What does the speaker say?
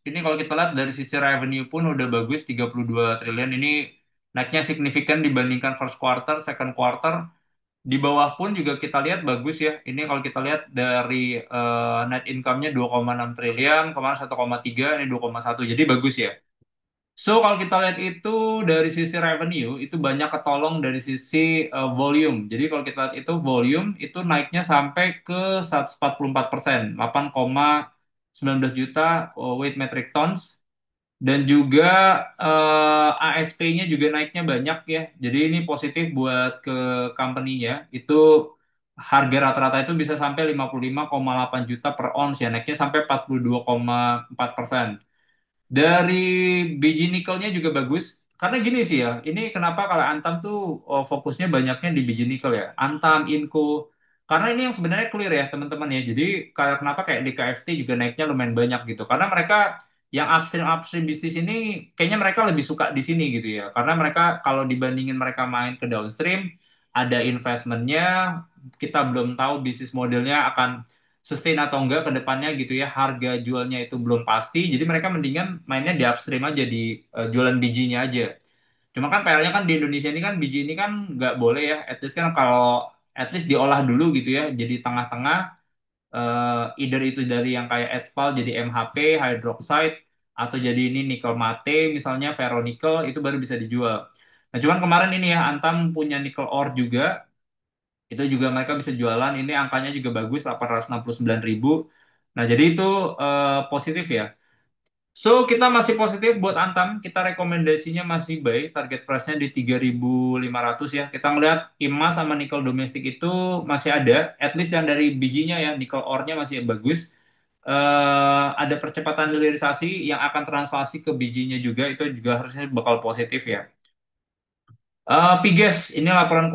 ini kalau kita lihat dari sisi revenue pun udah bagus 32 triliun. Ini naiknya signifikan dibandingkan first quarter, second quarter. Di bawah pun juga kita lihat bagus ya. Ini kalau kita lihat dari net income-nya 2,6 triliun, kemarin 1,3, ini 2,1. Jadi bagus ya. So, kalau kita lihat itu dari sisi revenue, itu banyak ketolong dari sisi volume. Jadi kalau kita lihat itu volume, itu naiknya sampai ke 144%, 8,19 juta weight metric tons. Dan juga ASP-nya juga naiknya banyak ya. Jadi ini positif buat ke company-nya. Itu harga rata-rata itu bisa sampai 55,8 juta per ons ya. Naiknya sampai 42,4%. Dari biji nikelnya juga bagus. Karena gini sih ya, ini kenapa kalau Antam tuh fokusnya banyaknya di biji nikel ya. Antam, Inco. Karena ini yang sebenarnya clear ya teman-teman ya. Jadi kenapa kayak di KFT juga naiknya lumayan banyak gitu. Karena mereka yang upstream bisnis ini kayaknya mereka lebih suka di sini gitu ya. Karena mereka kalau dibandingin mereka main ke downstream, ada investmentnya, kita belum tahu bisnis modelnya akan sustain atau enggak ke depannya gitu ya. Harga jualnya itu belum pasti. Jadi mereka mendingan mainnya di upstream aja di jualan bijinya aja. Cuma kan PR-nya kan di Indonesia ini kan biji ini kan nggak boleh ya. At least kan kalau at least diolah dulu gitu ya. Jadi tengah-tengah either itu dari yang kayak etspal jadi MHP, hydroxide atau jadi ini nikel mate misalnya ferronikel itu baru bisa dijual. Nah, cuman kemarin ini ya Antam punya nikel ore juga itu juga mereka bisa jualan ini angkanya juga bagus 869.000. Nah jadi itu positif ya. So kita masih positif buat Antam, kita rekomendasinya masih buy, target price-nya di 3.500 ya. Kita ngelihat emas sama nikel domestik itu masih ada, at least yang dari bijinya ya, nikel ore-nya masih bagus. Ada percepatan hilirisasi yang akan translasi ke bijinya juga itu juga harusnya bakal positif ya. Piges, ini laporan